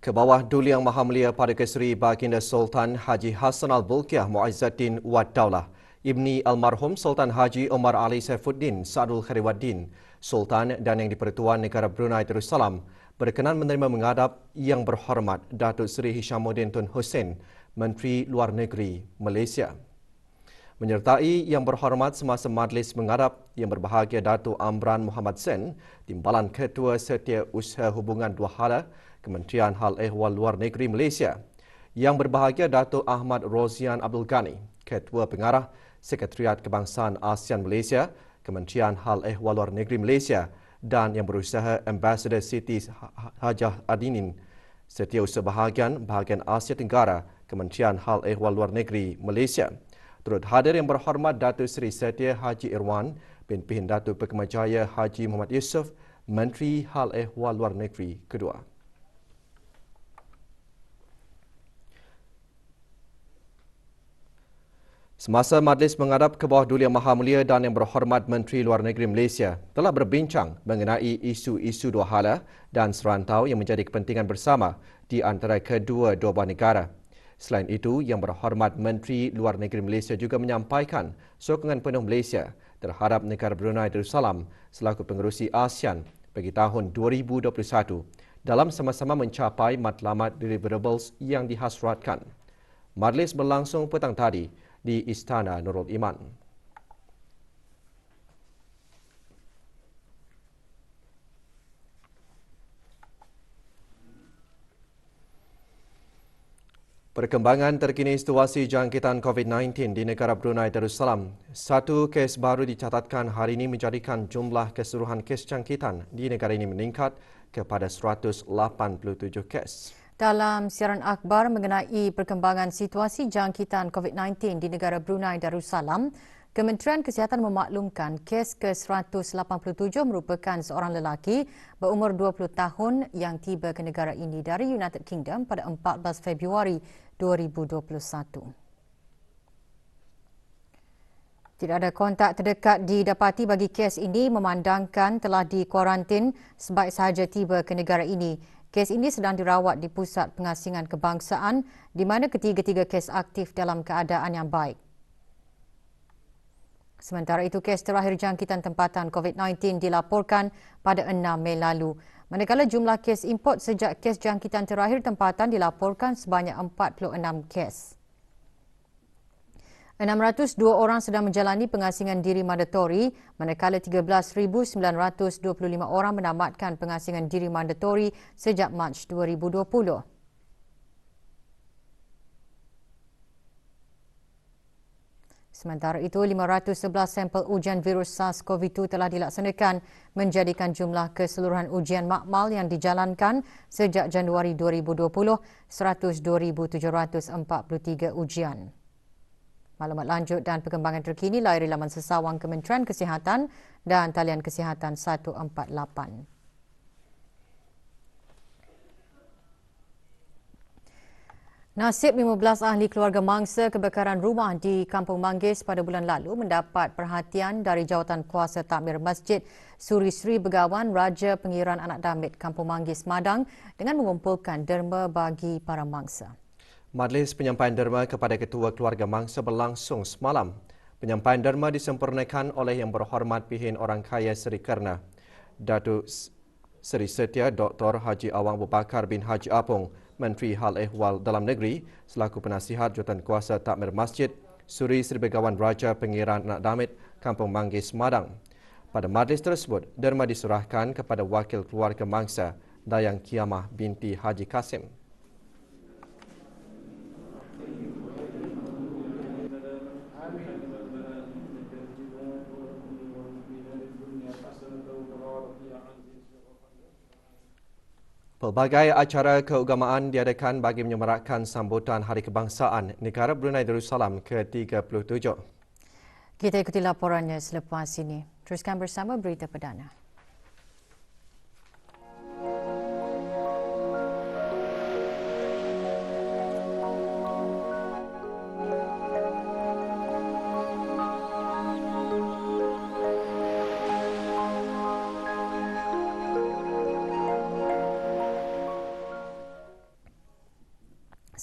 Ke bawah Duli Yang Maha Mulia Pada Keseri Baginda Sultan Haji Hassan Al-Bolkiah Mu'izzuddin Wad Daulah, Ibni Almarhum Sultan Haji Omar Ali Saifuddin Sa'adul Khairuddin, Sultan dan Yang di-Pertuan Negara Brunei Darussalam berkenan menerima menghadap Yang Berhormat Datuk Seri Hishamuddin Tun Hussein, Menteri Luar Negeri Malaysia. Menyertai Yang Berhormat semasa majlis menghadap Yang Berbahagia Datuk Amran Muhammad Sen, Timbalan Ketua Setiausaha Hubungan Dua Hala Kementerian Hal Ehwal Luar Negeri Malaysia, Yang Berbahagia Datuk Ahmad Rozian Abdul Ghani, Ketua Pengarah Sekretariat Kebangsaan ASEAN Malaysia, Kementerian Hal Ehwal Luar Negeri Malaysia dan Yang Berusaha Ambassador Siti Hajah Adinin, Setiausaha Bahagian Asia Tenggara, Kementerian Hal Ehwal Luar Negeri Malaysia. Turut hadir Yang Berhormat Datuk Seri Setia Haji Irwan bin Pihin Datuk Pekemajaya Haji Muhammad Yusof, Menteri Hal Ehwal Luar Negeri kedua. Semasa majlis menghadap ke bawah Duli Yang Maha Mulia dan Yang Berhormat Menteri Luar Negeri Malaysia telah berbincang mengenai isu-isu dua hala dan serantau yang menjadi kepentingan bersama di antara kedua-dua buah negara. Selain itu, Yang Berhormat Menteri Luar Negeri Malaysia juga menyampaikan sokongan penuh Malaysia terhadap negara Brunei Darussalam selaku pengerusi ASEAN bagi tahun 2021 dalam sama-sama mencapai matlamat deliverables yang dihasratkan. Majlis berlangsung petang tadi di Istana Nurul Iman. Perkembangan terkini situasi jangkitan COVID-19 di negara Brunei Darussalam. Satu kes baru dicatatkan hari ini menjadikan jumlah keseluruhan kes jangkitan di negara ini meningkat kepada 187 kes. Dalam siaran akhbar mengenai perkembangan situasi jangkitan COVID-19 di negara Brunei Darussalam, Kementerian Kesihatan memaklumkan kes ke-187 merupakan seorang lelaki berumur 20 tahun yang tiba ke negara ini dari United Kingdom pada 14 Februari 2021. Tidak ada kontak terdekat didapati bagi kes ini memandangkan telah dikuarantin sebaik sahaja tiba ke negara ini. Kes ini sedang dirawat di Pusat Pengasingan Kebangsaan di mana ketiga-tiga kes aktif dalam keadaan yang baik. Sementara itu, kes terakhir jangkitan tempatan COVID-19 dilaporkan pada 6 Mei lalu. Manakala jumlah kes import sejak kes jangkitan terakhir tempatan dilaporkan sebanyak 46 kes. 602 orang sedang menjalani pengasingan diri mandatori, manakala 13,925 orang menamatkan pengasingan diri mandatori sejak Mac 2020. Sementara itu, 511 sampel ujian virus SARS-CoV-2 telah dilaksanakan, menjadikan jumlah keseluruhan ujian makmal yang dijalankan sejak Januari 2020 102,743 ujian. Maklumat lanjut dan perkembangan terkini layari laman sesawang Kementerian Kesihatan dan talian Kesihatan 148. Nasib 15 ahli keluarga mangsa kebakaran rumah di Kampung Manggis pada bulan lalu mendapat perhatian dari Jawatan Kuasa Takmir Masjid Suri Sri Begawan Raja Pengiran Anak Damit Kampung Manggis Madang dengan mengumpulkan derma bagi para mangsa. Majlis penyampaian derma kepada Ketua Keluarga Mangsa berlangsung semalam. Penyampaian derma disempurnakan oleh Yang Berhormat Pihin Orang Kaya Seri Kerna, Datuk Seri Setia Dr. Haji Awang Abu Bakar bin Haji Apong, Menteri Hal Ehwal Dalam Negeri, selaku penasihat Jawatan Kuasa Takmir Masjid Suri Sri Begawan Raja Pengiran Anak Damit Kampung Manggis Madang. Pada majlis tersebut, derma diserahkan kepada Wakil Keluarga Mangsa Dayang Kiamah binti Haji Kasim. Pelbagai acara keagamaan diadakan bagi menyemarakkan sambutan Hari Kebangsaan Negara Brunei Darussalam ke-37. Kita ikuti laporannya selepas ini. Teruskan bersama Berita Perdana.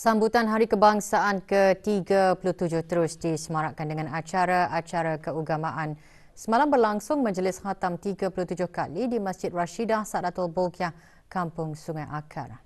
Sambutan Hari Kebangsaan ke-37 terus disemarakkan dengan acara-acara keagamaan. Semalam berlangsung majlis khatam 37 kali di Masjid Rashidah Sa'datul Bolkiah, Kampung Sungai Akar.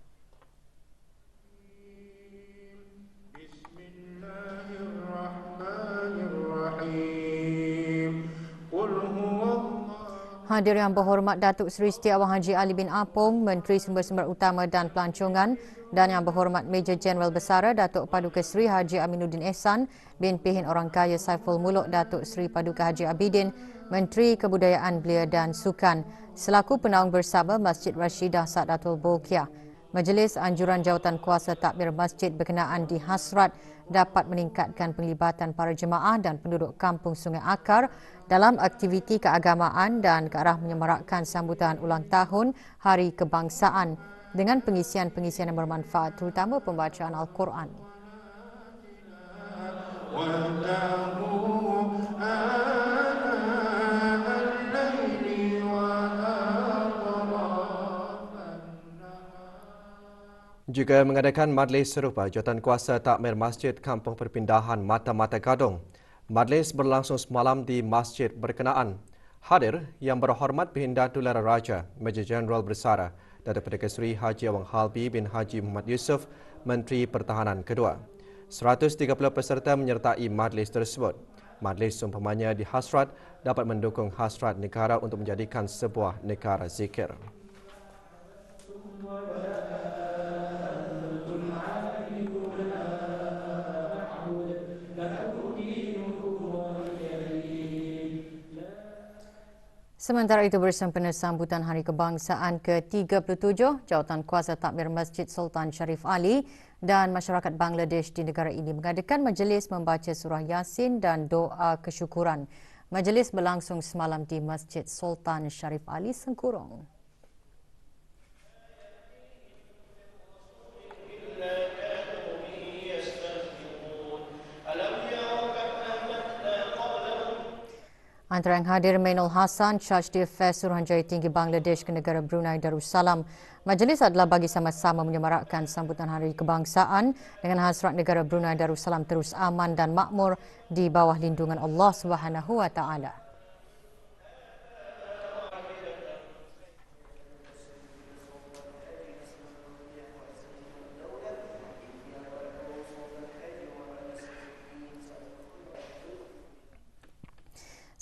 Hadir Yang Berhormat Datuk Seri Setiawang Haji Ali bin Apong, Menteri Sumber-Sumber Utama dan Pelancongan, dan Yang Berhormat Major Jeneral Besara Datuk Paduka Seri Haji Aminuddin Ehsan bin Pihin Orang Kaya Saiful Muluk Datuk Seri Paduka Haji Abidin, Menteri Kebudayaan Belia dan Sukan, selaku penaung bersama Masjid Rashidah Sa'datul Bolkiah. Majlis anjuran jawatan kuasa takmir masjid berkenaan dihasrat dapat meningkatkan penglibatan para jemaah dan penduduk Kampung Sungai Akar dalam aktiviti keagamaan dan ke arah menyemarakkan sambutan ulang tahun Hari Kebangsaan dengan pengisian-pengisian yang bermanfaat, terutama pembacaan Al-Quran. Juga mengadakan majlis serupa jawatan kuasa takmir Masjid Kampung Perpindahan Mata-Mata Gadong. Majlis berlangsung semalam di masjid berkenaan. Hadir Yang Berhormat Bhindatulara Raja, Major Jeneral Besara Datuk Paduka Seri Haji Awang Halbi bin Haji Muhammad Yusof, Menteri Pertahanan kedua. 130 peserta menyertai majlis tersebut. Majlis seumpamanya dihasrat dapat mendukung hasrat negara untuk menjadikan sebuah negara zikir. Sementara itu, bersempena sambutan Hari Kebangsaan ke-37, jawatan kuasa takmir Masjid Sultan Sharif Ali dan masyarakat Bangladesh di negara ini mengadakan majlis membaca surah Yasin dan doa kesyukuran. Majlis berlangsung semalam di Masjid Sultan Sharif Ali, Sengkurong. Antara yang hadir Mainul Hassan, Charge d'Affaires Suruhanjaya Tinggi Bangladesh ke negara Brunei Darussalam. Majlis adalah bagi sama-sama menyemarakkan sambutan Hari Kebangsaan dengan hasrat negara Brunei Darussalam terus aman dan makmur di bawah lindungan Allah Subhanahu Wa Taala.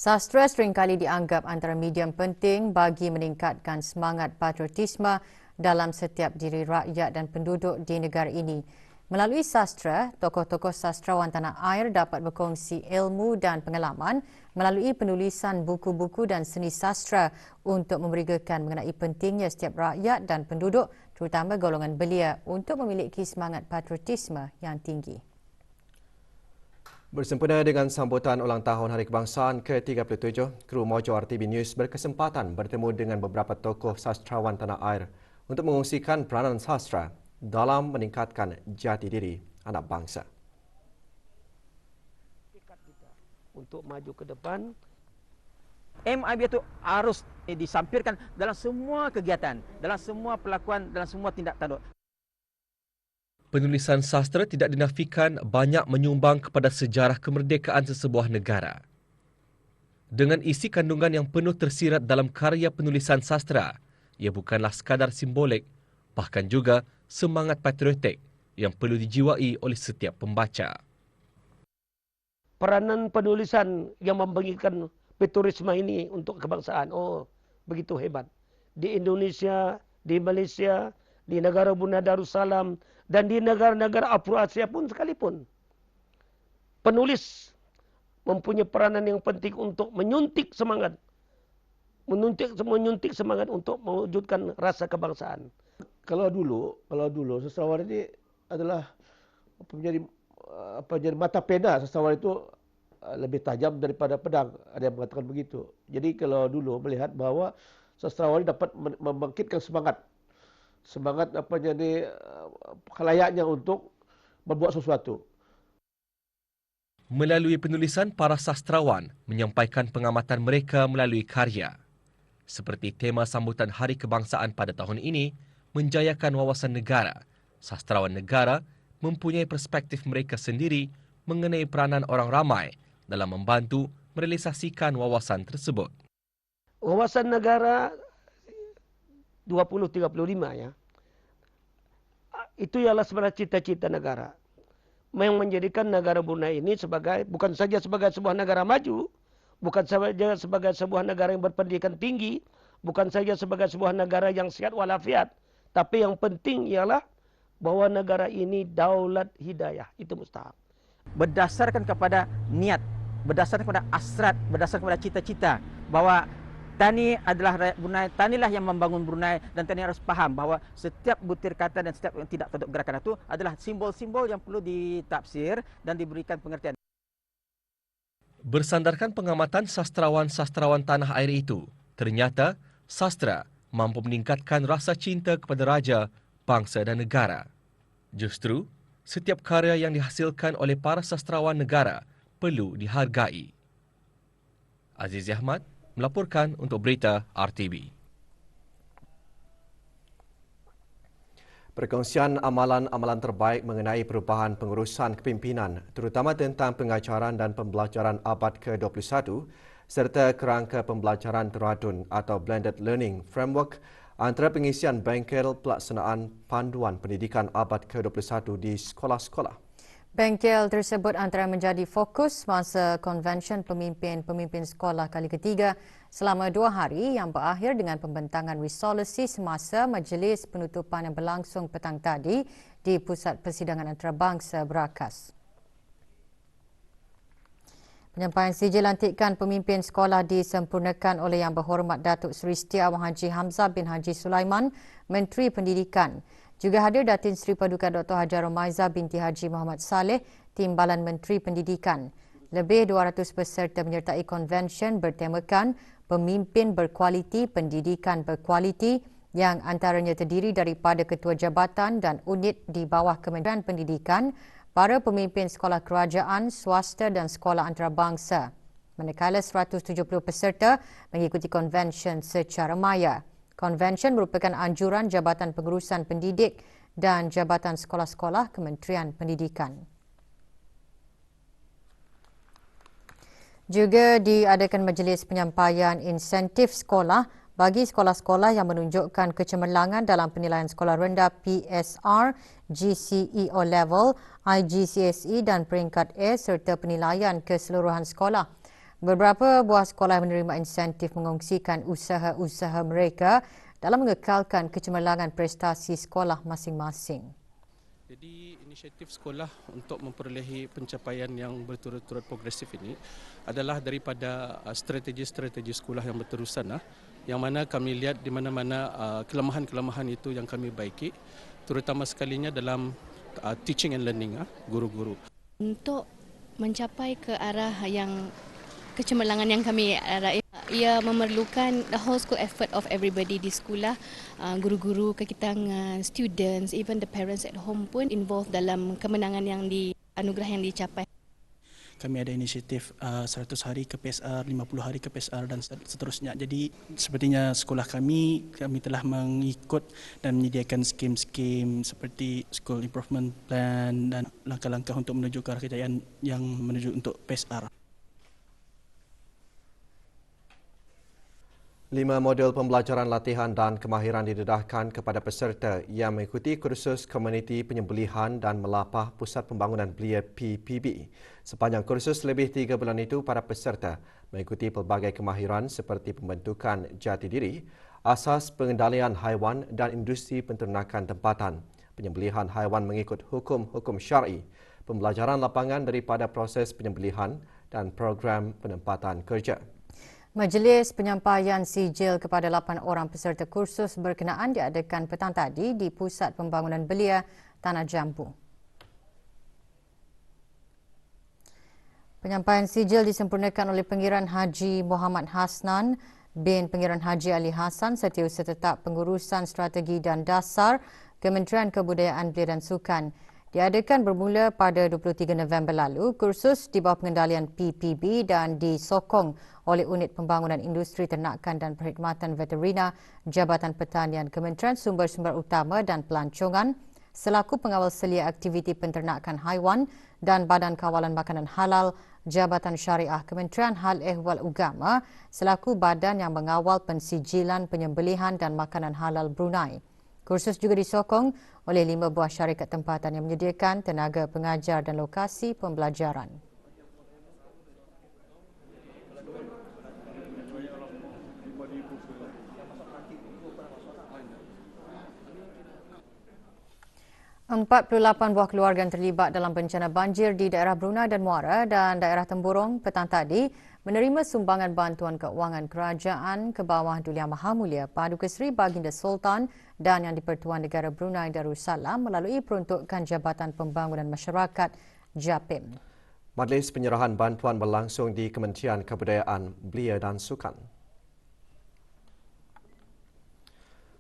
Sastra seringkali dianggap antara medium penting bagi meningkatkan semangat patriotisme dalam setiap diri rakyat dan penduduk di negara ini. Melalui sastra, tokoh-tokoh sastrawan tanah air dapat berkongsi ilmu dan pengalaman melalui penulisan buku-buku dan seni sastra untuk memberikan mengenai pentingnya setiap rakyat dan penduduk, terutama golongan belia, untuk memiliki semangat patriotisme yang tinggi. Bersempena dengan sambutan ulang tahun Hari Kebangsaan ke-37, kru Mojo RTB News berkesempatan bertemu dengan beberapa tokoh sastrawan tanah air untuk mengungsikan peranan sastra dalam meningkatkan jati diri anak bangsa. Untuk maju ke depan, MIB itu harus disampirkan dalam semua kegiatan, dalam semua pelakuan, dalam semua tindak tanduk. Penulisan sastra tidak dinafikan banyak menyumbang kepada sejarah kemerdekaan sesebuah negara. Dengan isi kandungan yang penuh tersirat dalam karya penulisan sastra, ia bukanlah sekadar simbolik, bahkan juga semangat patriotik yang perlu dijiwai oleh setiap pembaca. Peranan penulisan yang membangkitkan patriotisme ini untuk kebangsaan, begitu hebat. Di Indonesia, di Malaysia, di negara Brunei Darussalam, dan di negara-negara Afro-Asia pun sekalipun. Penulis mempunyai peranan yang penting untuk menyuntik semangat. Menyuntik semangat untuk mewujudkan rasa kebangsaan. Kalau dulu sastrawan ini adalah menjadi mata pena. Sastrawan itu lebih tajam daripada pedang. Ada yang mengatakan begitu. Jadi kalau dulu melihat bahwa sastrawan dapat membangkitkan semangat kelayaknya untuk membuat sesuatu. Melalui penulisan, para sastrawan menyampaikan pengamatan mereka melalui karya. Seperti tema sambutan Hari Kebangsaan pada tahun ini, menjayakan wawasan negara, sastrawan negara mempunyai perspektif mereka sendiri mengenai peranan orang ramai dalam membantu merealisasikan wawasan tersebut. Wawasan negara 2035 ya. Itu ialah sebenarnya cita-cita negara. Yang menjadikan negara Brunei ini bukan saja sebagai sebuah negara maju, bukan saja sebagai sebuah negara yang berpendidikan tinggi, bukan saja sebagai sebuah negara yang sehat walafiat, tapi yang penting ialah bahwa negara ini daulat hidayah. Itu mustahak. Berdasarkan kepada niat, berdasarkan kepada hasrat, berdasarkan kepada cita-cita bahwa Tani adalah rakyat Brunei, Tanilah yang membangun Brunei, dan Tani harus faham bahawa setiap butir kata dan setiap yang tidak tunduk gerakan itu adalah simbol-simbol yang perlu ditafsir dan diberikan pengertian. Bersandarkan pengamatan sastrawan-sastrawan tanah air itu, ternyata sastra mampu meningkatkan rasa cinta kepada raja, bangsa dan negara. Justru, setiap karya yang dihasilkan oleh para sastrawan negara perlu dihargai. Aziz Ahmad melaporkan untuk berita RTV. Perkongsian amalan-amalan terbaik mengenai perubahan pengurusan kepimpinan, terutama tentang pengajaran dan pembelajaran abad ke-21 serta kerangka pembelajaran teradun atau Blended Learning Framework antara pengisian bengkel pelaksanaan panduan pendidikan abad ke-21 di sekolah-sekolah. Bengkel tersebut antara menjadi fokus masa konvensyen pemimpin-pemimpin sekolah kali ketiga selama 2 hari yang berakhir dengan pembentangan resolusi semasa majlis penutupan yang berlangsung petang tadi di Pusat Persidangan Antarabangsa Berakas. Penyampaian sijil lantikan pemimpin sekolah disempurnakan oleh Yang Berhormat Datuk Seri Setiawang Haji Hamzah bin Haji Sulaiman, Menteri Pendidikan. Juga hadir Datin Seri Paduka Dr. Hajar Romaiza binti Haji Muhammad Saleh, Timbalan Menteri Pendidikan. Lebih 200 peserta menyertai konvensyen bertemakan Pemimpin Berkualiti, Pendidikan Berkualiti yang antaranya terdiri daripada Ketua Jabatan dan unit di bawah Kementerian Pendidikan, para pemimpin sekolah kerajaan, swasta dan sekolah antarabangsa. Manakala 170 peserta mengikuti konvensyen secara maya. Konvensyen merupakan anjuran Jabatan Pengurusan Pendidik dan Jabatan Sekolah-Sekolah Kementerian Pendidikan. Juga diadakan majlis penyampaian insentif sekolah bagi sekolah-sekolah yang menunjukkan kecemerlangan dalam penilaian sekolah rendah PSR, GCE O-Level, IGCSE dan peringkat A serta penilaian keseluruhan sekolah. Beberapa buah sekolah yang menerima insentif mengongsikan usaha-usaha mereka dalam mengekalkan kecemerlangan prestasi sekolah masing-masing. Jadi inisiatif sekolah untuk memperolehi pencapaian yang berturut-turut progresif ini adalah daripada strategi-strategi sekolah yang berterusan, yang mana kami lihat di mana-mana kelemahan-kelemahan itu yang kami baiki, terutama sekalinya dalam teaching and learning, guru-guru. Untuk mencapai ke arah yang kecemerlangan yang kami raih, ia memerlukan the whole school effort of everybody di sekolah, guru-guru, kekitangan, students, even the parents at home pun involved dalam kemenangan yang anugerah yang dicapai. Kami ada inisiatif 100 hari ke PSR, 50 hari ke PSR dan seterusnya. Jadi sepertinya sekolah kami telah mengikut dan menyediakan skim-skim seperti School Improvement Plan dan langkah-langkah untuk menuju ke arah kejayaan yang menuju untuk PSR. 5 modul pembelajaran latihan dan kemahiran didedahkan kepada peserta yang mengikuti kursus Komuniti Penyembelihan dan Melapah Pusat Pembangunan Belia PPB. Sepanjang kursus lebih 3 bulan itu, para peserta mengikuti pelbagai kemahiran seperti pembentukan jati diri, asas pengendalian haiwan dan industri penternakan tempatan, penyembelihan haiwan mengikut hukum-hukum syar'i, pembelajaran lapangan daripada proses penyembelihan dan program penempatan kerja. Majlis penyampaian sijil kepada 8 orang peserta kursus berkenaan diadakan petang tadi di Pusat Pembangunan Belia, Tanah Jambu. Penyampaian sijil disempurnakan oleh Pengiran Haji Muhammad Hasnan bin Pengiran Haji Ali Hassan, Setiausaha Tetap Pengurusan Strategi dan Dasar Kementerian Kebudayaan Belia dan Sukan. Diadakan bermula pada 23 November lalu. Kursus di bawah pengendalian PPB dan disokong oleh Unit Pembangunan Industri Ternakan dan Perkhidmatan Veterina, Jabatan Pertanian, Kementerian Sumber-Sumber Utama dan Pelancongan, selaku pengawal selia aktiviti penternakan haiwan dan Badan Kawalan Makanan Halal, Jabatan Syariah Kementerian Hal Ehwal Agama selaku badan yang mengawal pensijilan penyembelihan dan makanan halal Brunei. Kursus juga disokong oleh 5 buah syarikat tempatan yang menyediakan tenaga pengajar dan lokasi pembelajaran. Empat 48 buah keluarga yang terlibat dalam bencana banjir di daerah Brunei dan Muara dan daerah Temburong petang tadi menerima sumbangan bantuan keuangan kerajaan ke bawah Duli Yang Maha Mulia Paduka Seri Baginda Sultan dan Yang di-Pertuan Negara Brunei Darussalam melalui peruntukan Jabatan Pembangunan Masyarakat JAPIM. Majlis penyerahan bantuan berlangsung di Kementerian Kebudayaan, Belia dan Sukan.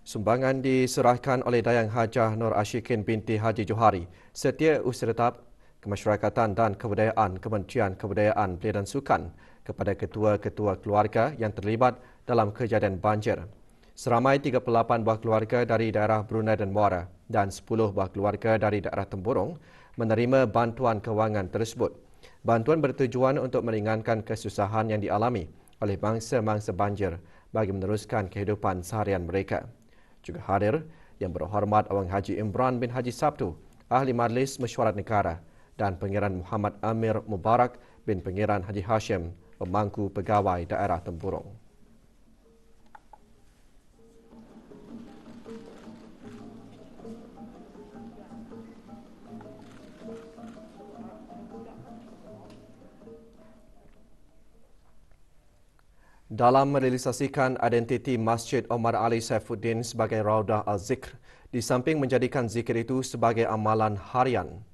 Sumbangan diserahkan oleh Dayang Hajah Nur Ashikin binti Haji Johari, Setiausaha Kemasyarakatan dan Kebudayaan Kementerian Kebudayaan, Belia dan Sukan kepada ketua-ketua keluarga yang terlibat dalam kejadian banjir. Seramai 38 buah keluarga dari daerah Brunei dan Muara dan 10 buah keluarga dari daerah Temburong menerima bantuan kewangan tersebut. Bantuan bertujuan untuk meringankan kesusahan yang dialami oleh mangsa-mangsa banjir bagi meneruskan kehidupan seharian mereka. Juga hadir Yang Berhormat Awang Haji Imran bin Haji Sabtu, Ahli Majlis Mesyuarat Negara dan Pengiran Muhammad Amir Mubarak bin Pengiran Haji Hashim, Pemangku Pegawai Daerah Temburong. Dalam merealisasikan identiti Masjid Omar Ali Saifuddin sebagai Raudah Al-Zikr, di samping menjadikan zikir itu sebagai amalan harian.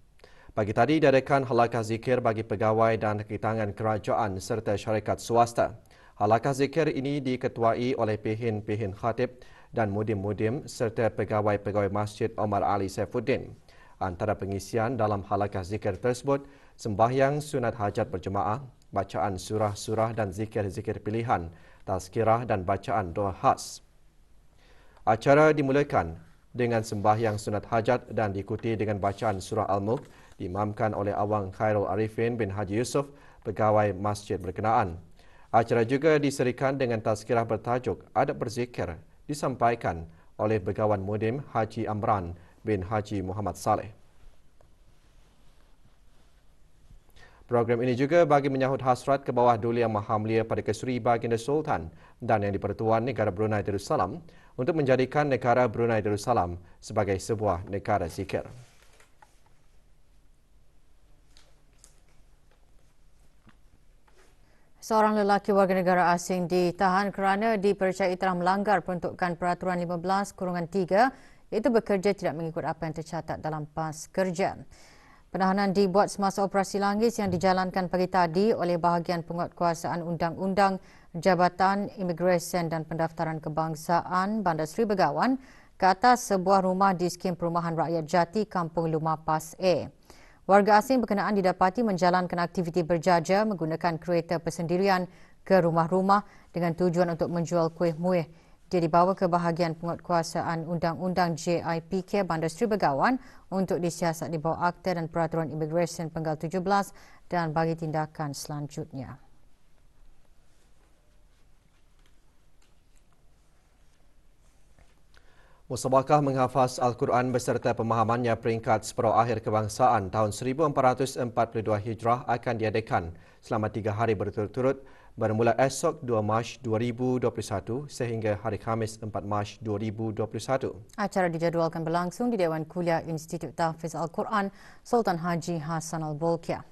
Pagi tadi diadakan halakah zikir bagi pegawai dan kekitangan kerajaan serta syarikat swasta. Halakah zikir ini diketuai oleh pihin-pihin khatib dan mudim-mudim serta pegawai-pegawai Masjid Omar Ali Saifuddin. Antara pengisian dalam halakah zikir tersebut, sembahyang sunat hajat berjemaah, bacaan surah-surah dan zikir-zikir pilihan, tazkirah dan bacaan doa khas. Acara dimulakan dengan sembahyang sunat hajat dan diikuti dengan bacaan surah Al-Mulk diimamkan oleh Awang Khairul Arifin bin Haji Yusof, pegawai masjid berkenaan. Acara juga diserikan dengan tazkirah bertajuk Adab Berzikir disampaikan oleh Begawan Mudim Haji Amran bin Haji Muhammad Saleh. Program ini juga bagi menyahut hasrat ke bawah Duli Yang Maha Mulia Paduka Seri Baginda Sultan dan Yang di-Pertuan Negara Brunei Darussalam untuk menjadikan negara Brunei Darussalam sebagai sebuah negara zikir. Seorang lelaki warga negara asing ditahan kerana dipercayai telah melanggar peruntukan Peraturan 15/3 iaitu bekerja tidak mengikut apa yang tercatat dalam PAS kerja. Penahanan dibuat semasa operasi Langgis yang dijalankan pagi tadi oleh bahagian penguatkuasaan undang-undang Jabatan Imigresen dan Pendaftaran Kebangsaan Bandar Seri Begawan ke atas sebuah rumah di skim perumahan rakyat Jati, Kampung Lumah PAS A. Warga asing berkenaan didapati menjalankan aktiviti berjaja menggunakan kereta persendirian ke rumah-rumah dengan tujuan untuk menjual kuih muih. Dia dibawa ke bahagian penguatkuasaan undang-undang JIPK Bandar Seri Begawan untuk disiasat di bawah Akta dan Peraturan Imigresen Penggal 17 dan bagi tindakan selanjutnya. Musabakah menghafaz Al-Quran beserta pemahamannya peringkat separuh akhir kebangsaan tahun 1442 Hijrah akan diadakan selama 3 hari berturut-turut bermula esok 2 Mac 2021 sehingga hari Khamis 4 Mac 2021. Acara dijadualkan berlangsung di Dewan Kuliah Institut Tahfiz Al-Quran Sultan Haji Hassan Al-Bolkiah.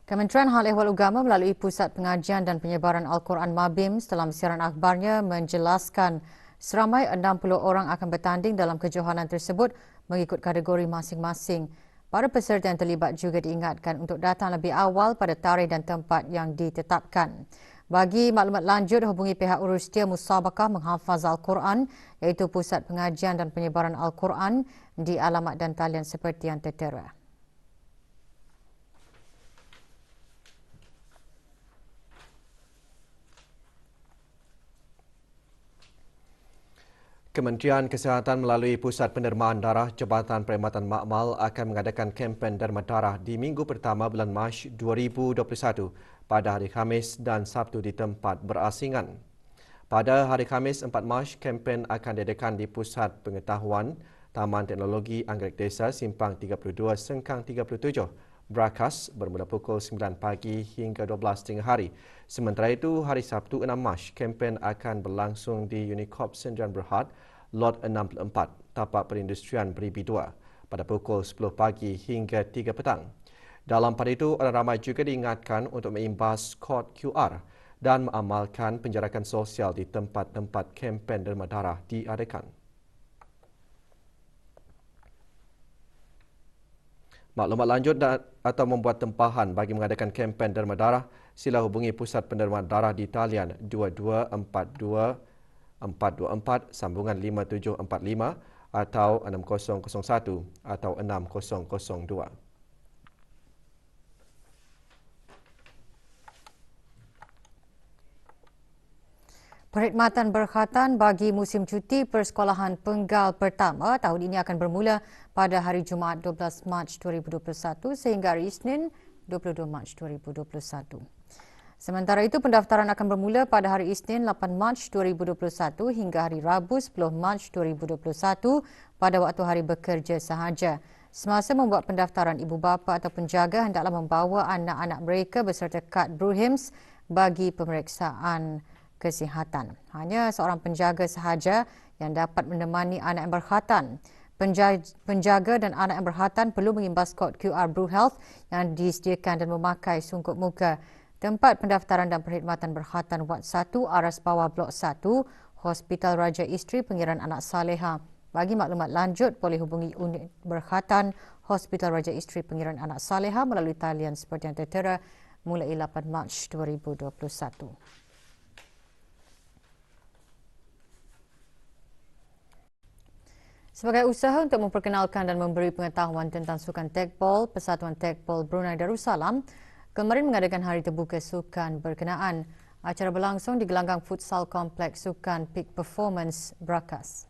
Kementerian Hal Ehwal Agama melalui Pusat Pengajian dan Penyebaran Al-Quran Mabim dalam siaran akhbarnya menjelaskan seramai 60 orang akan bertanding dalam kejohanan tersebut mengikut kategori masing-masing. Para peserta yang terlibat juga diingatkan untuk datang lebih awal pada tarikh dan tempat yang ditetapkan. Bagi maklumat lanjut, hubungi pihak urustia musabakah menghafaz Al-Quran iaitu Pusat Pengajian dan Penyebaran Al-Quran di alamat dan talian seperti yang tertera. Kementerian Kesihatan melalui Pusat Pendermaan Darah Jabatan Perkhidmatan Makmal akan mengadakan kempen derma darah di minggu pertama bulan Mac 2021 pada hari Khamis dan Sabtu di tempat berasingan. Pada hari Khamis 4 Mac, kempen akan diadakan di Pusat Pengetahuan Taman Teknologi Anggrek Desa Simpang 32 Sengkang 37, Brakas bermula pukul 9 pagi hingga 12 tengah hari. Sementara itu, hari Sabtu 6 Mac, kempen akan berlangsung di Unicorp Sdn Berhad, Lot 64, Tapak Perindustrian Beribi 2 pada pukul 10 pagi hingga 3 petang. Dalam pada itu, orang ramai juga diingatkan untuk mengimbas kod QR dan mengamalkan penjarakan sosial di tempat-tempat kempen derma darah diadakan. Maklumat lanjut atau membuat tempahan bagi mengadakan kempen derma darah, sila hubungi Pusat Pendermaan Darah di talian 2242-424 sambungan 5745 atau 6001 atau 6002. Perkhidmatan berkhatan bagi musim cuti persekolahan penggal pertama tahun ini akan bermula pada hari Jumaat 12 Mac 2021 sehingga hari Isnin 22 Mac 2021. Sementara itu, pendaftaran akan bermula pada hari Isnin 8 Mac 2021 hingga hari Rabu 10 Mac 2021 pada waktu hari bekerja sahaja. Semasa membuat pendaftaran, ibu bapa atau penjaga hendaklah membawa anak-anak mereka beserta kad Bruhims bagi pemeriksaan kesihatan. Hanya seorang penjaga sahaja yang dapat menemani anak yang berkhatan. Penjaga dan anak yang berkhatan perlu mengimbas kod QR BruHealth yang disediakan dan memakai sungkup muka. Tempat pendaftaran dan perkhidmatan berkhatan Wad 1, Aras Bawah Blok 1, Hospital Raja Isteri Pengiran Anak Saleha. Bagi maklumat lanjut, boleh hubungi unit berkhatan Hospital Raja Isteri Pengiran Anak Saleha melalui talian seperti yang tertera mulai 8 Mac 2021. Sebagai usaha untuk memperkenalkan dan memberi pengetahuan tentang sukan tekbol, Persatuan Tekbol Brunei Darussalam kemarin mengadakan Hari Terbuka Sukan berkenaan. Acara berlangsung di gelanggang futsal kompleks Sukan Peak Performance Brakas.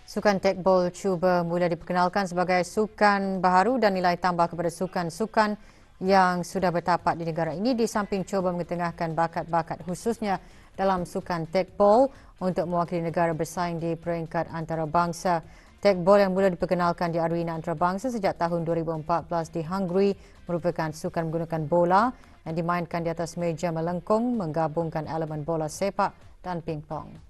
Sukan tekbol cuba mula diperkenalkan sebagai sukan baharu dan nilai tambah kepada sukan-sukan yang sudah bertapak di negara ini di samping cuba mengetengahkan bakat-bakat khususnya dalam sukan tekbol untuk mewakili negara bersaing di peringkat antarabangsa. Tekbol yang mula diperkenalkan di arena antarabangsa sejak tahun 2014 di Hungary merupakan sukan menggunakan bola yang dimainkan di atas meja melengkung menggabungkan elemen bola sepak dan pingpong.